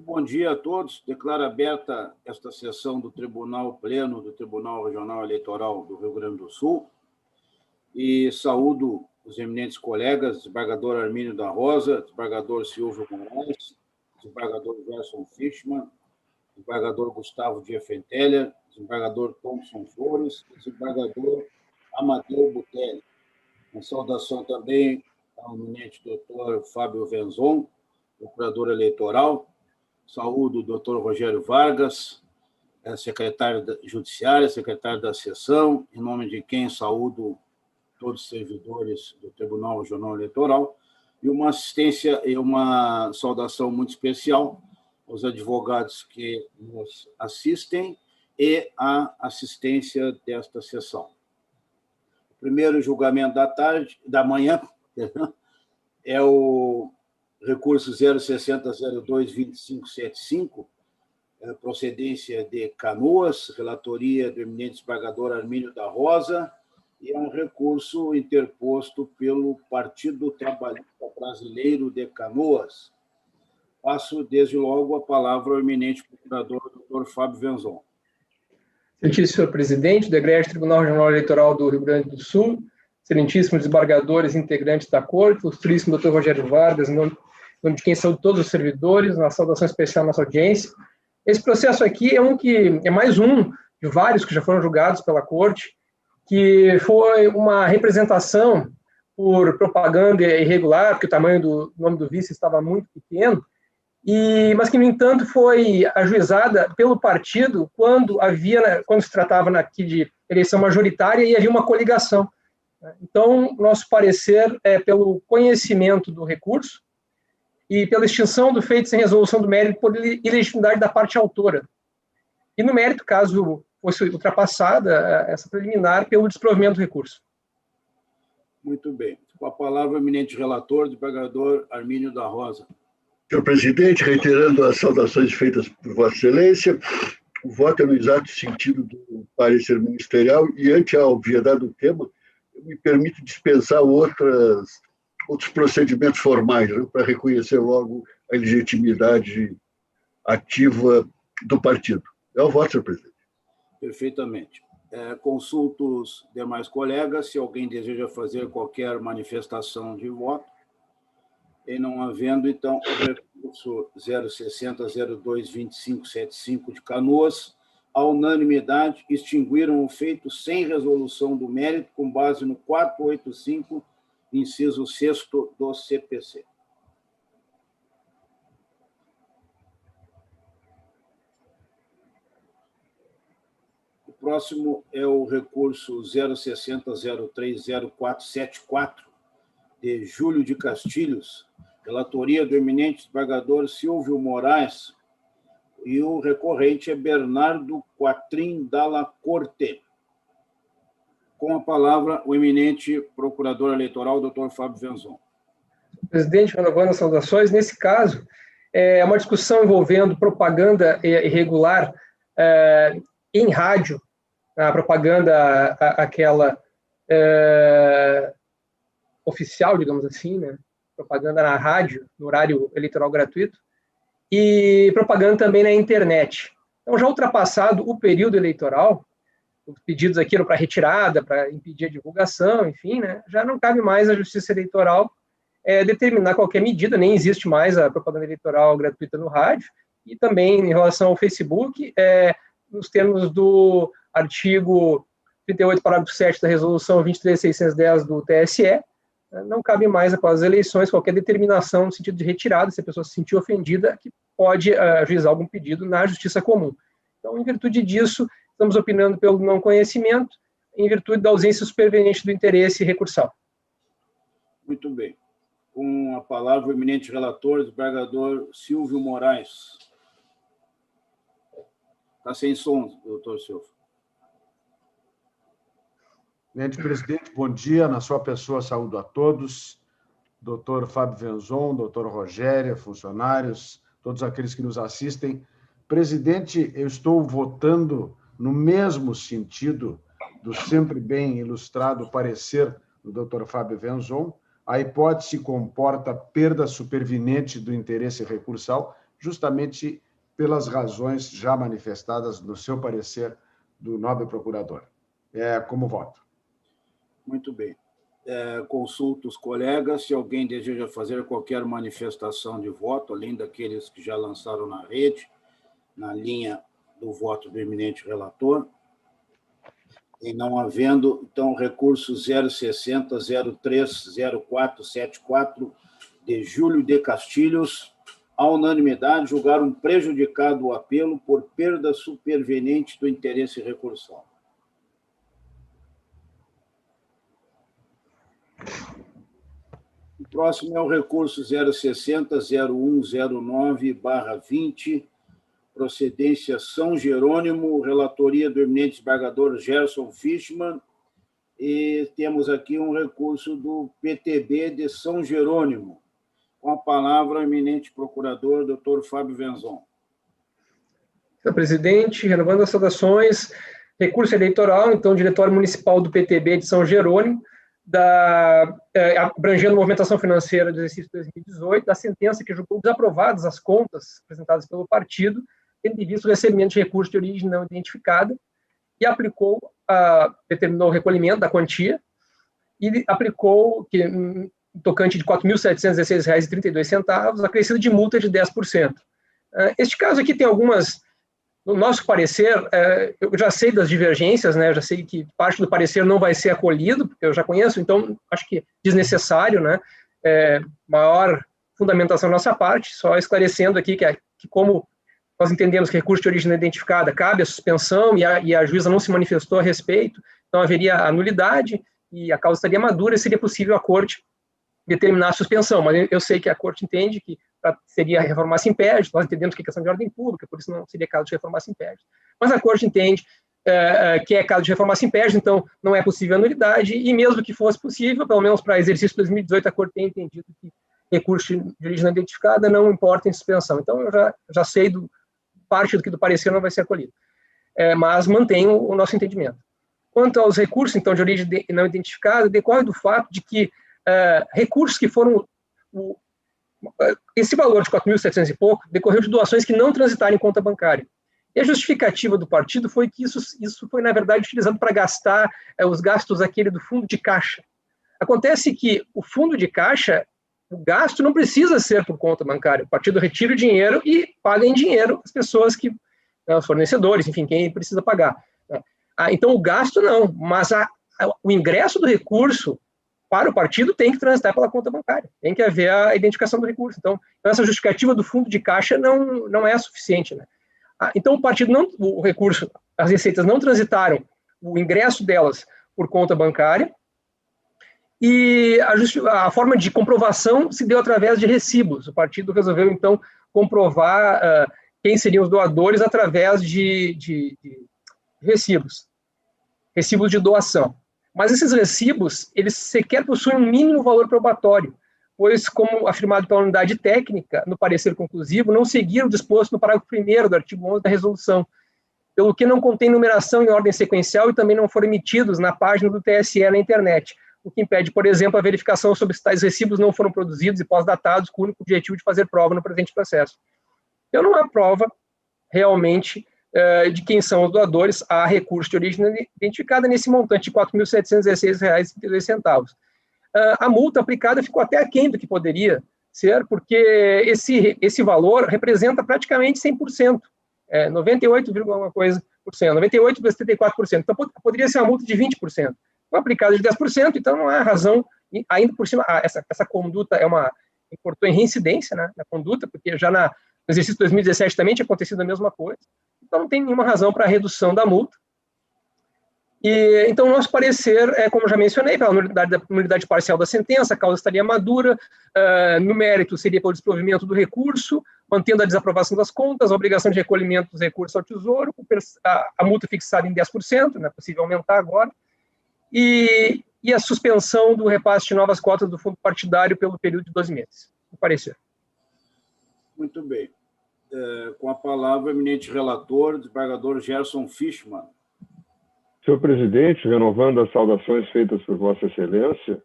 bom dia a todos. Declaro aberta esta sessão do Tribunal Pleno do Tribunal Regional Eleitoral do Rio Grande do Sul e saúdo os eminentes colegas, desembargador Armínio da Rosa, desembargador Silvio Moraes, desembargador Gerson Fischmann, desembargador Gustavo Diefenteller, desembargador Thompson Flores, desembargador Amadeu Butelli. Uma saudação também ao eminente doutor Fábio Venzon, procurador eleitoral. Saúdo o doutor Rogério Vargas, secretário da Judiciária, secretário da Seção, em nome de quem saúdo todos os servidores do Tribunal Regional Eleitoral, e uma assistência e uma saudação muito especial aos advogados que nos assistem e à assistência desta sessão. O primeiro julgamento da manhã, é o recurso 060022575, procedência de Canoas, relatoria do eminente desembargador Armínio da Rosa, e é um recurso interposto pelo Partido Trabalhista Brasileiro de Canoas. Passo, desde logo, a palavra ao eminente procurador, doutor Fábio Venzon. Excelentíssimo senhor presidente do Egrégio Tribunal Regional Eleitoral do Rio Grande do Sul, excelentíssimos desembargadores integrantes da Corte, ilustríssimo doutor Rogério Vargas, em nome de quem saúdo todos os servidores, uma saudação especial à nossa audiência. Esse processo aqui é mais um de vários que já foram julgados pela Corte, que foi uma representação por propaganda irregular, porque o tamanho do nome do vice estava muito pequeno, mas que, no entanto, foi ajuizada pelo partido quando se tratava aqui de eleição majoritária e havia uma coligação. Então, nosso parecer é pelo conhecimento do recurso e pela extinção do feito sem resolução do mérito por ilegitimidade da parte autora. E no mérito, caso fosse ultrapassada essa preliminar, pelo desprovimento do recurso. Muito bem. Com a palavra, o eminente relator, desembargador Armínio da Rosa. Senhor presidente, reiterando as saudações feitas por Vossa Excelência, o voto é no exato sentido do parecer ministerial e, ante a obviedade do tema, eu me permito dispensar outros procedimentos formais, né, para reconhecer logo a legitimidade ativa do partido. É o voto, senhor presidente. Perfeitamente. Consulto os demais colegas, se alguém deseja fazer qualquer manifestação de voto. E não havendo, então, o recurso 060022575 de Canoas, à unanimidade, extinguiram o feito sem resolução do mérito, com base no 485, inciso 6º do CPC. O próximo é o recurso 060030474, de Júlio de Castilhos, relatoria do eminente desembargador Silvio Moraes, e o recorrente é Bernardo Quatrim Dalla Corte. Com a palavra, o eminente procurador eleitoral, doutor Fábio Venzon. Presidente, renovando as saudações, nesse caso, é uma discussão envolvendo propaganda irregular em rádio, a propaganda aquela oficial, digamos assim, né? Propaganda na rádio, no horário eleitoral gratuito, e propaganda também na internet. Então, já ultrapassado o período eleitoral, os pedidos aqui eram para retirada, para impedir a divulgação, enfim, né? Já não cabe mais à Justiça Eleitoral determinar qualquer medida, nem existe mais a propaganda eleitoral gratuita no rádio, e também em relação ao Facebook, nos termos do artigo 38, parágrafo 7 da resolução 23.610 do TSE, não cabe mais, após as eleições, qualquer determinação no sentido de retirada, se a pessoa se sentir ofendida, que pode ajuizar algum pedido na Justiça Comum. Então, em virtude disso, estamos opinando pelo não conhecimento, em virtude da ausência superveniente do interesse recursal. Muito bem. Com a palavra, o eminente relator, desembargador Silvio Moraes. Está sem som, doutor Silvio. Eminente presidente, bom dia. Na sua pessoa, saúdo a todos. Doutor Fábio Venzon, doutor Rogério, funcionários, todos aqueles que nos assistem. Presidente, eu estou votando no mesmo sentido do sempre bem ilustrado parecer do doutor Fábio Venzon. A hipótese comporta perda superveniente do interesse recursal justamente pelas razões já manifestadas no seu parecer do nobre procurador. Como voto. Muito bem. Consulto os colegas, se alguém deseja fazer qualquer manifestação de voto, além daqueles que já lançaram na rede, na linha do voto do eminente relator. E não havendo, então, recurso 060-03-0474 de Júlio de Castilhos, à unanimidade, julgaram prejudicado o apelo por perda superveniente do interesse recursal. O próximo é o recurso 060-0109/20, procedência São Jerônimo, relatoria do eminente desembargador Gerson Fischmann, e temos aqui um recurso do PTB de São Jerônimo. Com a palavra, o eminente procurador, doutor Fábio Venzon. Senhor presidente, renovando as saudações, recurso eleitoral, então, Diretório Municipal do PTB de São Jerônimo, abrangendo movimentação financeira do exercício 2018, da sentença que julgou desaprovadas as contas apresentadas pelo partido, tendo em vista o recebimento de recurso de origem não identificada, e determinou o recolhimento da quantia, e aplicou, tocante de R$ 4.716,32, acrescido de multa de 10%. Este caso aqui tem algumas, no nosso parecer, eu já sei das divergências, né, eu já sei que parte do parecer não vai ser acolhido, porque eu já conheço, então acho que desnecessário, né, maior fundamentação da nossa parte, só esclarecendo aqui que como nós entendemos que recurso de origem não identificada cabe a suspensão e a juíza não se manifestou a respeito, então haveria a nulidade e a causa estaria madura e seria possível a corte determinar a suspensão, mas eu sei que a corte entende que seria reformar se impede, nós entendemos que é questão de ordem pública, por isso não seria caso de reformar se impede, mas a corte entende que é caso de reformar se impede, então não é possível a nulidade, e mesmo que fosse possível, pelo menos para exercício 2018, a corte tem entendido que recurso de origem não identificada não importa em suspensão, então eu já sei parte do parecer não vai ser acolhido, mas mantenho o nosso entendimento. Quanto aos recursos, então, de origem não identificada, decorre do fato de que recursos que foram... esse valor de 4.700 e pouco decorreu de doações que não transitaram em conta bancária. E a justificativa do partido foi que isso foi, na verdade, utilizado para gastar os gastos aquele do fundo de caixa. Acontece que o fundo de caixa, o gasto não precisa ser por conta bancária. O partido retira o dinheiro e paga em dinheiro as pessoas os fornecedores, enfim, quem precisa pagar. Então, o gasto não, mas o ingresso do recurso para o partido tem que transitar pela conta bancária, tem que haver a identificação do recurso. Então essa justificativa do fundo de caixa não é suficiente, né? Então o partido o recurso, as receitas não transitaram o ingresso delas por conta bancária, e a forma de comprovação se deu através de recibos. O partido resolveu, então, comprovar quem seriam os doadores através de recibos de doação. Mas esses recibos, eles sequer possuem um mínimo valor probatório, pois, como afirmado pela unidade técnica, no parecer conclusivo, não seguiram o disposto no parágrafo 1º do artigo 11 da resolução, pelo que não contém numeração em ordem sequencial e também não foram emitidos na página do TSE na internet, o que impede, por exemplo, a verificação sobre se tais recibos não foram produzidos e pós-datados com o único objetivo de fazer prova no presente processo. Então, não há prova, realmente, de quem são os doadores a recurso de origem identificada nesse montante de R$ 4.716,32. A multa aplicada ficou até aquém do que poderia ser, porque esse valor representa praticamente 100%, 98, alguma coisa por cento, 98,74%. Então, poderia ser uma multa de 20%. Foi aplicada de 10%, então não há razão, ainda por cima, essa conduta importou em reincidência, né, na conduta, porque já no exercício 2017 também tinha acontecido a mesma coisa, então não tem nenhuma razão para a redução da multa. E, então, nosso parecer, como já mencionei, pela nulidade parcial da sentença, a causa estaria madura, no mérito seria pelo desprovimento do recurso, mantendo a desaprovação das contas, a obrigação de recolhimento dos recursos ao Tesouro, a multa fixada em 10%, não é possível aumentar agora, e a suspensão do repasse de novas cotas do fundo partidário pelo período de 12 meses. O parecer. Muito bem. Com a palavra, o eminente relator, desembargador Gerson Fischmann. Senhor presidente, renovando as saudações feitas por Vossa Excelência,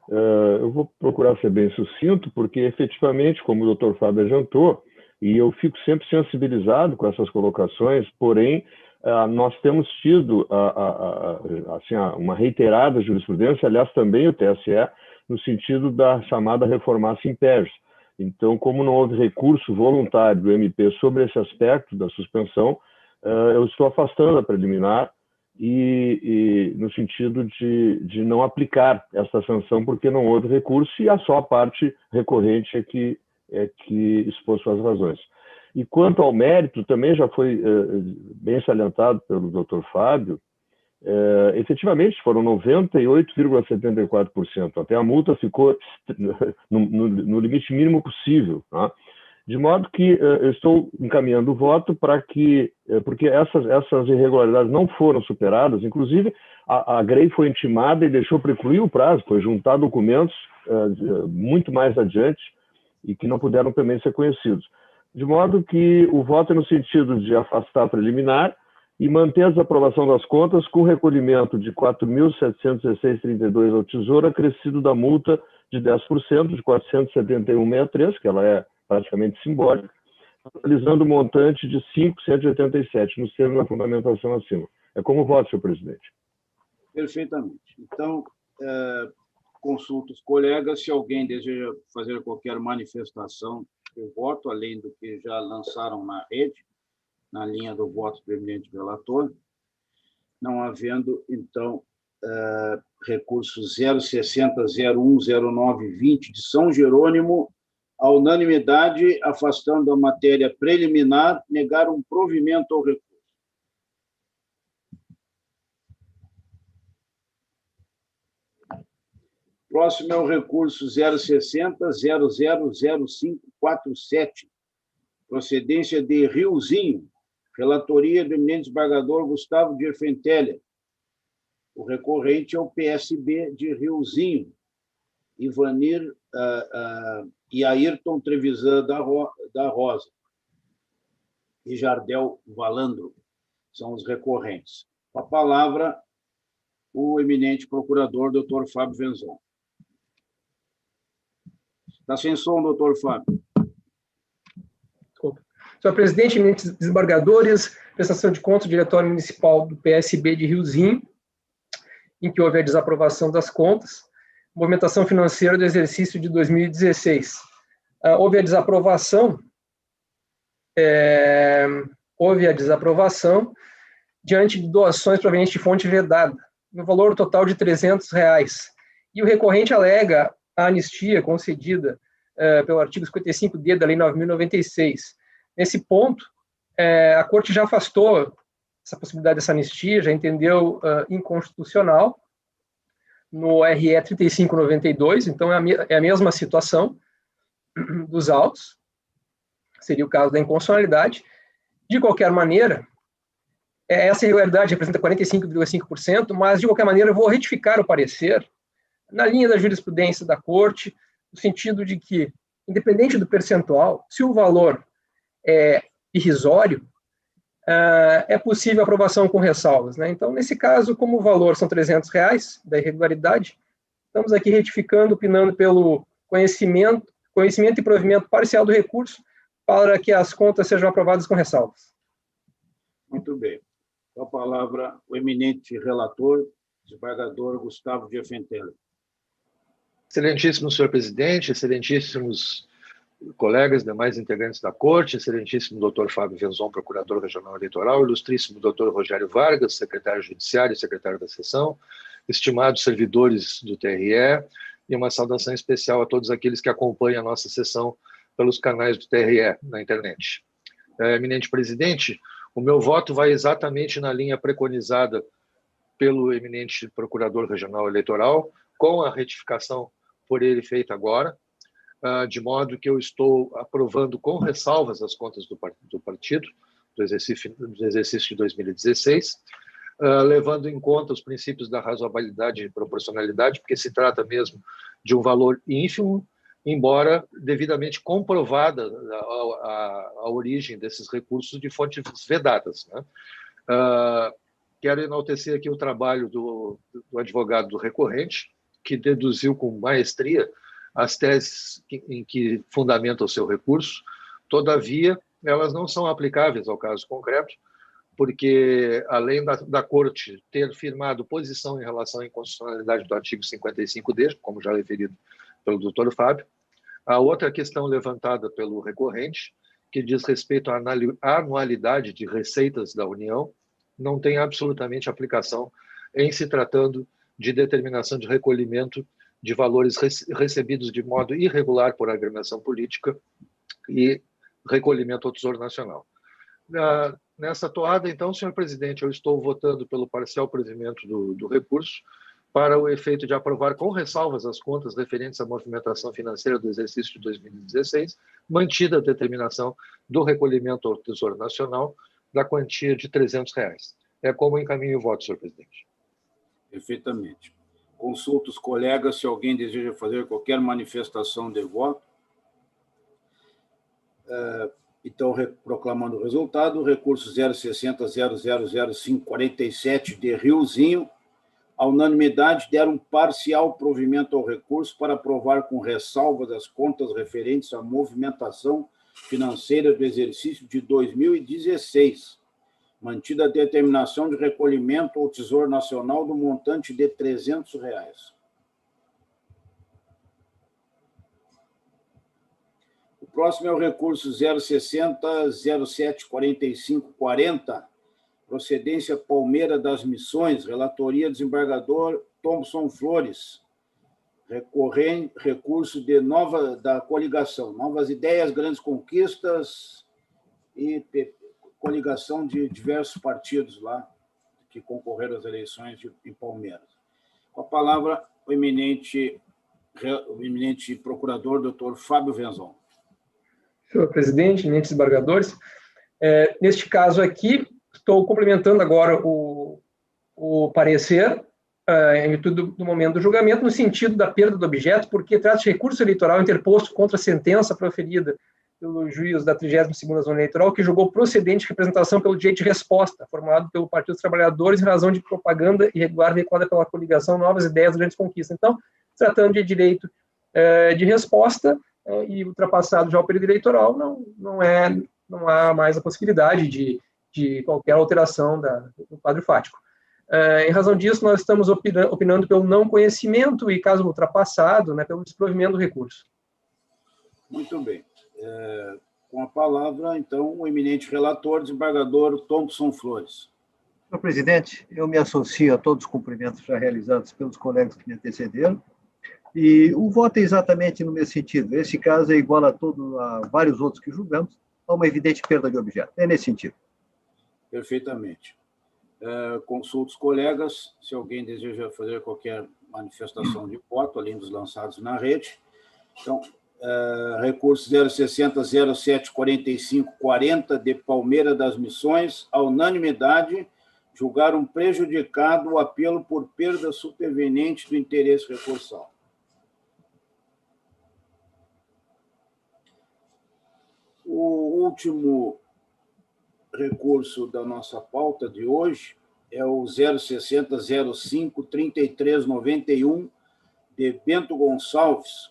eu vou procurar ser bem sucinto, porque, efetivamente, como o doutor Fábio adiantou, E eu fico sempre sensibilizado com essas colocações, porém, nós temos tido assim, uma reiterada jurisprudência, aliás, também o TSE, no sentido da chamada reformatio imperis. Então, como não houve recurso voluntário do MP sobre esse aspecto da suspensão, eu estou afastando a preliminar e no sentido de não aplicar esta sanção, porque não houve recurso e só a parte recorrente é que expôs suas razões. E quanto ao mérito, também já foi bem salientado pelo Dr. Fábio, efetivamente foram 98,74%, até a multa ficou no limite mínimo possível, tá? De modo que eu estou encaminhando o voto para que, porque essas irregularidades não foram superadas, inclusive a GREI foi intimada e deixou precluir o prazo, foi juntar documentos muito mais adiante e que não puderam também ser conhecidos. De modo que o voto é no sentido de afastar a preliminar e manter a desaprovação das contas com recolhimento de R$ 4.716,32 ao Tesouro, acrescido da multa de 10%, de R$ 471,63, que ela é praticamente simbólica, totalizando o montante de R$ 5,187, no termo da fundamentação acima. É como voto, senhor presidente. Perfeitamente. Então, consulto os colegas, se alguém deseja fazer qualquer manifestação de voto, além do que já lançaram na rede, na linha do voto do eminente relator, não havendo, então, recurso 060010920 de São Jerônimo, a unanimidade, afastando a matéria preliminar, negar um provimento ao recurso. Próximo é o recurso 060-000547, procedência de Riozinho, relatoria do eminente desembargador Gustavo de Erfenteller. O recorrente é o PSB de Riozinho, Ivanir e Ayrton Trevisan da Rosa e Jardel Valandro são os recorrentes. Com a palavra, o eminente procurador, doutor Fábio Venzon. Está sem som, doutor Fábio. Desculpa. Senhor presidente, eminentes desembargadores, prestação de contas do Diretório Municipal do PSB de Riozinho, em que houve a desaprovação das contas, movimentação financeira do exercício de 2016. Houve a desaprovação diante de doações provenientes de fonte vedada, no valor total de R$ 300. E o recorrente alega a anistia concedida pelo artigo 55D da Lei 9.096. Nesse ponto, a Corte já afastou essa possibilidade dessa anistia, já entendeu inconstitucional no RE 3592, então é a mesma situação dos autos, seria o caso da inconstitucionalidade. De qualquer maneira, essa irregularidade representa 45,5%, mas, de qualquer maneira, eu vou retificar o parecer na linha da jurisprudência da Corte, no sentido de que, independente do percentual, se o valor é irrisório, é possível aprovação com ressalvas, né? Então, nesse caso, como o valor são R$ 300 da irregularidade, estamos aqui retificando, opinando pelo conhecimento e provimento parcial do recurso para que as contas sejam aprovadas com ressalvas. Muito bem. Com a palavra, o eminente relator, desembargador Gustavo de Erfenteller. Excelentíssimo senhor presidente, excelentíssimos colegas, demais integrantes da Corte, excelentíssimo doutor Fábio Venzon, procurador regional eleitoral, ilustríssimo doutor Rogério Vargas, secretário judiciário e secretário da sessão, estimados servidores do TRE, e uma saudação especial a todos aqueles que acompanham a nossa sessão pelos canais do TRE na internet. Eminente presidente, o meu voto vai exatamente na linha preconizada pelo eminente procurador regional eleitoral, com a retificação por ele feita agora, de modo que eu estou aprovando com ressalvas as contas do partido, do exercício de 2016, levando em conta os princípios da razoabilidade e proporcionalidade, porque se trata mesmo de um valor ínfimo, embora devidamente comprovada a origem desses recursos de fontes vedadas, né? Quero enaltecer aqui o trabalho do advogado do recorrente, que deduziu com maestria as teses em que fundamenta o seu recurso, Todavia, elas não são aplicáveis ao caso concreto, porque, além da Corte ter firmado posição em relação à inconstitucionalidade do artigo 55D, como já referido pelo doutor Fábio, a outra questão levantada pelo recorrente, que diz respeito à anualidade de receitas da União, não tem absolutamente aplicação em se tratando de determinação de recolhimento de valores recebidos de modo irregular por agremiação política e recolhimento ao Tesouro Nacional. Nessa toada, então, senhor presidente, eu estou votando pelo parcial provimento do recurso para o efeito de aprovar com ressalvas as contas referentes à movimentação financeira do exercício de 2016, mantida a determinação do recolhimento ao Tesouro Nacional da quantia de R$300. É como encaminho o voto, senhor presidente. Perfeitamente. Consulto os colegas se alguém deseja fazer qualquer manifestação de voto. Então, proclamando o resultado, o recurso 060.000.547 de Riozinho, a unanimidade deram parcial provimento ao recurso para aprovar com ressalvas as contas referentes à movimentação financeira do exercício de 2016, mantida a determinação de recolhimento ao Tesouro Nacional do montante de R$300. O próximo é o recurso 060.074540, procedência Palmeira das Missões, relatoria desembargador Thompson Flores, recurso da coligação, Novas Ideias, Grandes Conquistas e coligação de diversos partidos lá que concorreram às eleições em Palmeiras. Com a palavra, o eminente procurador, doutor Fábio Venzon. Senhor presidente, eminentes desembargadores, neste caso aqui, estou complementando agora o parecer em virtude do momento do julgamento, no sentido da perda do objeto, porque trata-se de recurso eleitoral interposto contra a sentença proferida pelo juiz da 32ª Zona Eleitoral, que julgou procedente representação pelo direito de resposta, formulado pelo Partido dos Trabalhadores em razão de propaganda irregular veiculada pela coligação Novas Ideias, Grandes Conquistas. Então, tratando de direito de resposta e ultrapassado já o período eleitoral, não há mais a possibilidade de qualquer alteração do quadro fático. Em razão disso, nós estamos opinando pelo não conhecimento e, caso ultrapassado, pelo desprovimento do recurso. Muito bem. Com a palavra, então, o eminente relator, desembargador Thompson Flores. Senhor presidente, eu me associo a todos os cumprimentos já realizados pelos colegas que me antecederam, e o voto é exatamente no mesmo sentido. Esse caso é igual a vários outros que julgamos, a uma evidente perda de objeto. É nesse sentido. Perfeitamente. Consulto os colegas, se alguém deseja fazer qualquer manifestação de voto, além dos lançados na rede. Então, recurso 060.074540 de Palmeira das Missões, a unanimidade, julgaram prejudicado o apelo por perda superveniente do interesse recursal. O último recurso da nossa pauta de hoje é o 060.053391 de Bento Gonçalves,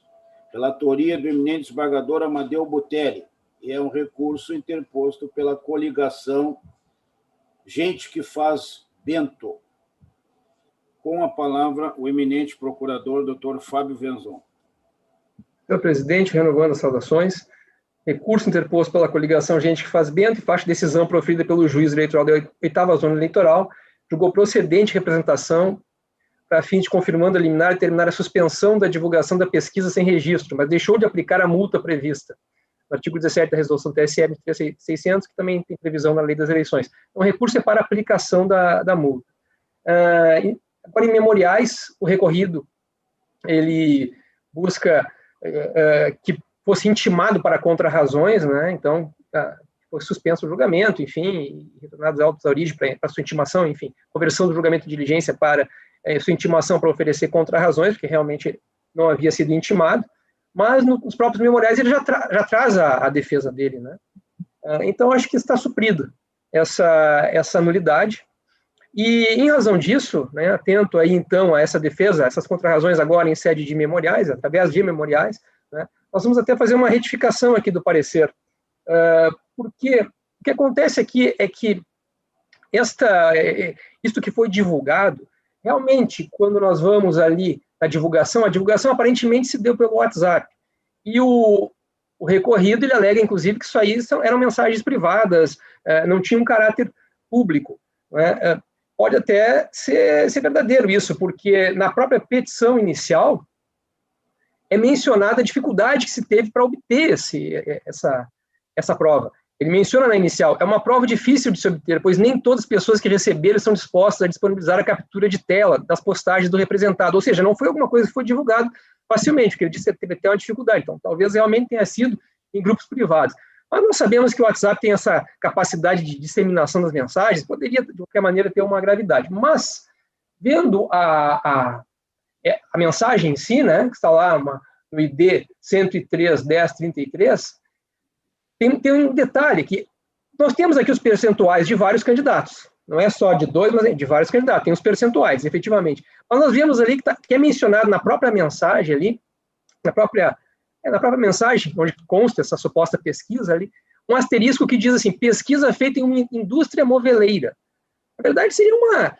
relatoria do eminente desembargador Amadeu Butelli, e é um recurso interposto pela coligação Gente que Faz Bento. Com a palavra, o eminente procurador, doutor Fábio Venzon. Senhor presidente, renovando as saudações, recurso interposto pela coligação Gente que Faz Bento e faixa de decisão proferida pelo juiz eleitoral da 8ª Zona Eleitoral, julgou procedente representação para fim de confirmando a liminar e terminar a suspensão da divulgação da pesquisa sem registro, mas deixou de aplicar a multa prevista no artigo 17 da resolução TSE 600, que também tem previsão na lei das eleições. Então, o recurso é para aplicação da multa. Agora, em memoriais, o recorrido, ele busca que fosse intimado para contrarrazões, então, foi suspenso o julgamento, enfim, retornados autos à origem para sua intimação, enfim, conversão do julgamento de diligência para sua intimação para oferecer contrarrazões, porque realmente não havia sido intimado, mas nos próprios memoriais ele já traz a defesa dele, Então, acho que está suprida essa nulidade, e em razão disso, atento aí então a essa defesa, essas contrarrazões agora em sede de memoriais, através de memoriais, nós vamos até fazer uma retificação aqui do parecer, porque o que acontece aqui é que isto que foi divulgado, realmente, quando nós vamos ali na divulgação, a divulgação aparentemente se deu pelo WhatsApp. E o recorrido, ele alega, inclusive, que isso aí eram mensagens privadas, não tinha um caráter público. Né? Pode até ser verdadeiro isso, porque na própria petição inicial é mencionada a dificuldade que se teve para obter essa prova. Ele menciona na inicial, é uma prova difícil de se obter, pois nem todas as pessoas que receberam estão dispostas a disponibilizar a captura de tela das postagens do representado, ou seja, não foi alguma coisa que foi divulgado facilmente, porque ele disse que teve até uma dificuldade, então talvez realmente tenha sido em grupos privados. Mas nós sabemos que o WhatsApp tem essa capacidade de disseminação das mensagens, poderia, de qualquer maneira, ter uma gravidade. Mas, vendo a mensagem em si, né, que está lá no ID 103.10.33, tem um detalhe, que nós temos aqui os percentuais de vários candidatos. Não é só de 2, mas de vários candidatos. Tem os percentuais, efetivamente. Mas nós vemos ali que é mencionado na própria mensagem ali, na própria mensagem, onde consta essa suposta pesquisa ali, um asterisco que diz assim, pesquisa feita em uma indústria moveleira. Na verdade, seria uma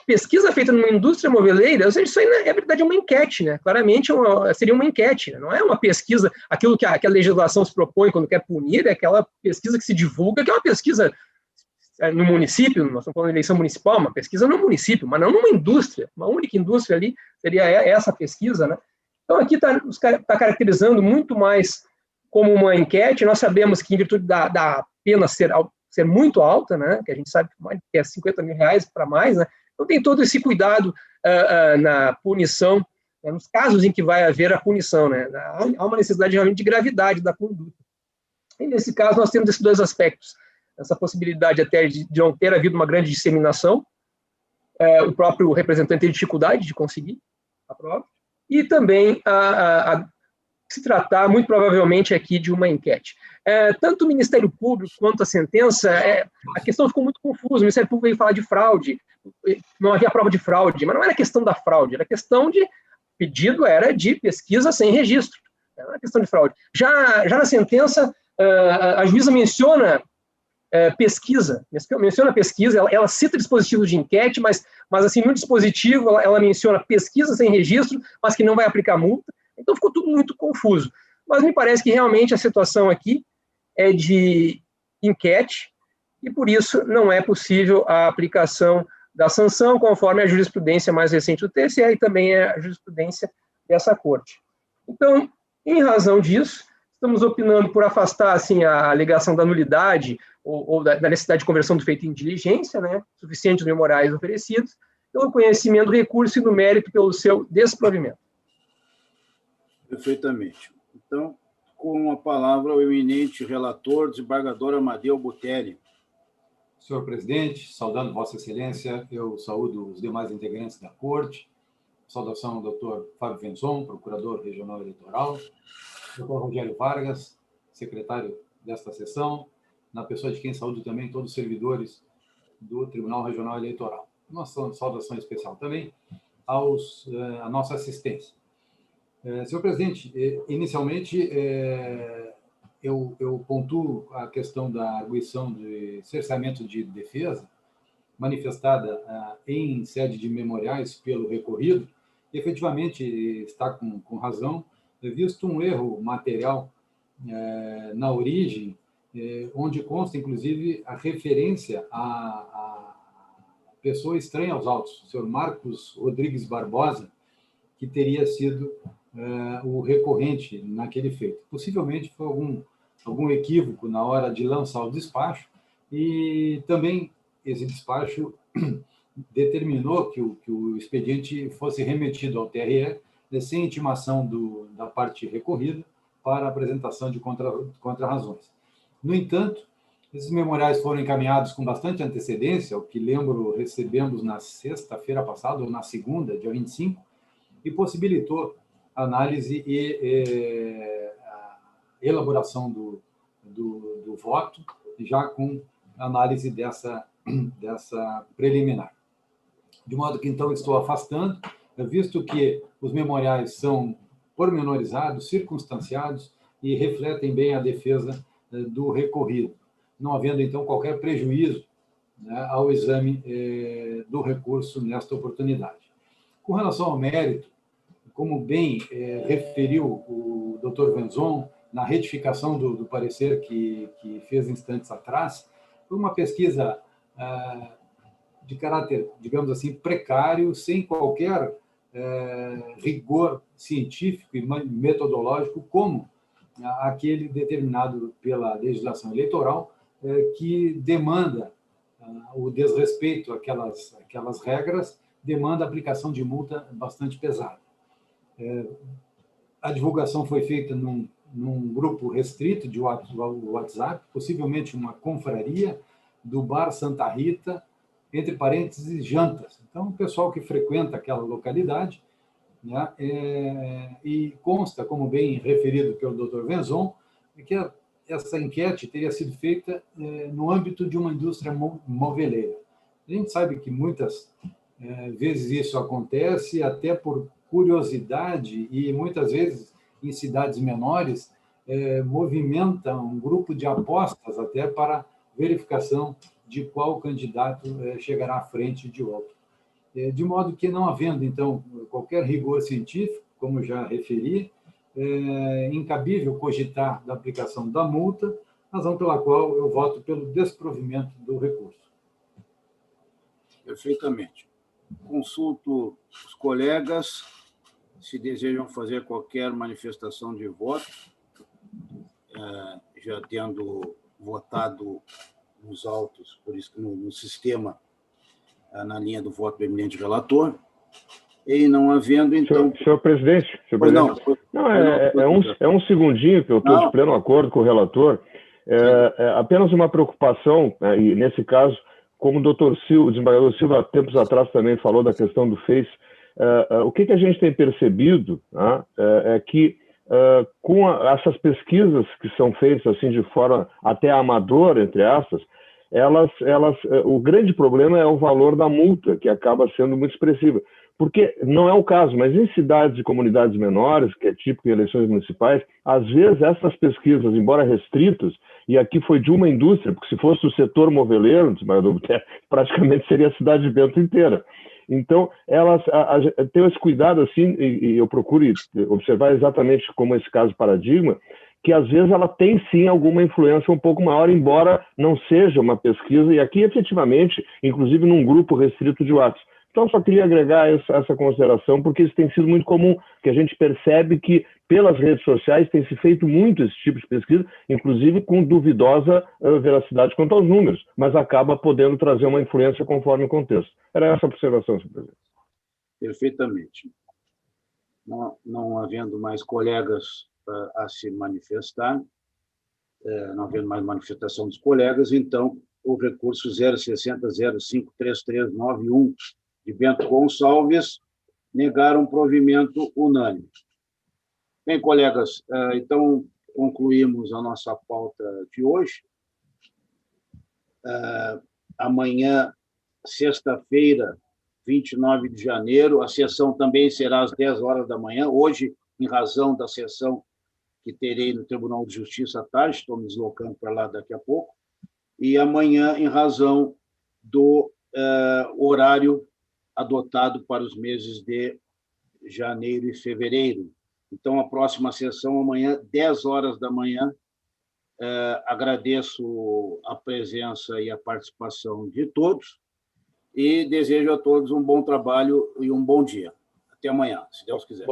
pesquisa feita numa indústria moveleira, ou seja, isso aí, na verdade, é uma enquete, né? Claramente seria uma enquete, né? Não é uma pesquisa, aquilo que a legislação se propõe quando quer punir, é aquela pesquisa que se divulga, que é uma pesquisa no município, nós estamos falando de eleição municipal, uma pesquisa no município, mas não numa indústria, uma única indústria ali, seria essa pesquisa, né? Então, aqui está caracterizando muito mais como uma enquete. Nós sabemos que, em virtude da pena ser muito alta, né, que a gente sabe que é R$50 mil para mais, né, então tem todo esse cuidado na punição, né, nos casos em que vai haver a punição. Né, há uma necessidade realmente de gravidade da conduta. E, nesse caso, nós temos esses dois aspectos. Essa possibilidade até de não ter havido uma grande disseminação, o próprio representante tem dificuldade de conseguir a prova, e também se tratar, muito provavelmente, aqui de uma enquete. Tanto o Ministério Público quanto a sentença, a questão ficou muito confusa. O Ministério Público veio falar de fraude, não havia prova de fraude, mas não era questão da fraude, era questão de, pedido era de pesquisa sem registro, não era questão de fraude. Já na sentença, a juíza menciona pesquisa, ela cita dispositivo de enquete, mas assim, no dispositivo ela menciona pesquisa sem registro, mas que não vai aplicar multa, então ficou tudo muito confuso. Mas me parece que realmente a situação aqui é de enquete, e por isso não é possível a aplicação da sanção, conforme a jurisprudência mais recente do TSE e também a jurisprudência dessa corte. Então, em razão disso, estamos opinando por afastar assim, a alegação da nulidade ou da necessidade de conversão do feito em diligência, né, suficiente os memoriais oferecidos, pelo conhecimento do recurso e do mérito pelo seu desprovimento. Perfeitamente. Então, com a palavra o eminente relator, desembargador Amadeu Butelli. Senhor presidente, saudando Vossa Excelência, eu saúdo os demais integrantes da Corte, saudação ao doutor Fábio Venzon, procurador regional eleitoral, doutor Rogério Vargas, secretário desta sessão, na pessoa de quem saúdo também todos os servidores do Tribunal Regional Eleitoral. Uma saudação especial também à nossa assistência. Senhor presidente, inicialmente eu pontuo a questão da arguição de cerceamento de defesa, manifestada em sede de memoriais pelo recorrido, e efetivamente está com razão, visto um erro material na origem, onde consta, inclusive, a referência a pessoa estranha aos autos, o senhor Marcos Rodrigues Barbosa, que teria sido o recorrente naquele feito. Possivelmente foi algum equívoco na hora de lançar o despacho, e também esse despacho determinou que o expediente fosse remetido ao TRE, sem intimação da parte recorrida, para apresentação de contra-razões. No entanto, esses memoriais foram encaminhados com bastante antecedência, o que lembro recebemos na sexta-feira passada, ou na segunda, dia 25, e possibilitou a análise e a elaboração do voto, já com análise dessa preliminar. De modo que, então, estou afastando, visto que os memoriais são pormenorizados, circunstanciados e refletem bem a defesa do recorrido, não havendo, então, qualquer prejuízo, né, ao exame do recurso nesta oportunidade. Com relação ao mérito, como bem referiu o Dr. Venzon, na retificação do parecer que fez instantes atrás, foi uma pesquisa de caráter, digamos assim, precário, sem qualquer rigor científico e metodológico, como aquele determinado pela legislação eleitoral, que demanda o desrespeito àquelas regras, demanda a aplicação de multa bastante pesada. A divulgação foi feita num grupo restrito de WhatsApp, possivelmente uma confraria do Bar Santa Rita, entre parênteses, jantas. Então, o pessoal que frequenta aquela localidade, né, e consta, como bem referido pelo Dr. Venzon, que essa enquete teria sido feita no âmbito de uma indústria moveleira. A gente sabe que muitas vezes isso acontece até por curiosidade e muitas vezes em cidades menores movimenta um grupo de apostas até para verificação de qual candidato chegará à frente de outro. De modo que, não havendo, então, qualquer rigor científico, como já referi, incabível cogitar da aplicação da multa, razão pela qual eu voto pelo desprovimento do recurso. Perfeitamente. Consulto os colegas se desejam fazer qualquer manifestação de voto, já tendo votado nos autos, por isso no sistema, na linha do voto do eminente relator, e não havendo, então... Senhor presidente, é um segundinho que eu estou de pleno acordo com o relator. Apenas uma preocupação, e nesse caso, como o doutor Silva, o desembargador Silva, há tempos atrás também falou da questão do Face, o que a gente tem percebido é que, com essas pesquisas que são feitas assim de forma até amadora, entre aspas, o grande problema é o valor da multa, que acaba sendo muito expressiva. Porque não é o caso, mas em cidades e comunidades menores, que é típico em eleições municipais, às vezes essas pesquisas, embora restritas, e aqui foi de uma indústria, porque se fosse o setor moveleiro, praticamente seria a cidade de Bento inteira. Então, elas têm esse cuidado, assim, e eu procuro observar exatamente como esse caso paradigma, que às vezes ela tem sim alguma influência um pouco maior, embora não seja uma pesquisa, e aqui efetivamente, inclusive num grupo restrito de WhatsApp. Então, só queria agregar essa consideração, porque isso tem sido muito comum, que a gente percebe que pelas redes sociais tem se feito muito esse tipo de pesquisa, inclusive com duvidosa veracidade quanto aos números, mas acaba podendo trazer uma influência conforme o contexto. Era essa a observação, senhor presidente. Perfeitamente. Não havendo mais colegas a se manifestar, não havendo mais manifestação dos colegas, então o recurso 060053391 de Bento Gonçalves negaram provimento unânime. Bem, colegas, então concluímos a nossa pauta de hoje. Amanhã, sexta-feira, 29 de janeiro, a sessão também será às 10 horas da manhã. Hoje, em razão da sessão que terei no Tribunal de Justiça à tarde, estou me deslocando para lá daqui a pouco, e amanhã, em razão do horário adotado para os meses de janeiro e fevereiro. Então, a próxima sessão, amanhã, 10 horas da manhã. Agradeço a presença e a participação de todos e desejo a todos um bom trabalho e um bom dia. Até amanhã, se Deus quiser.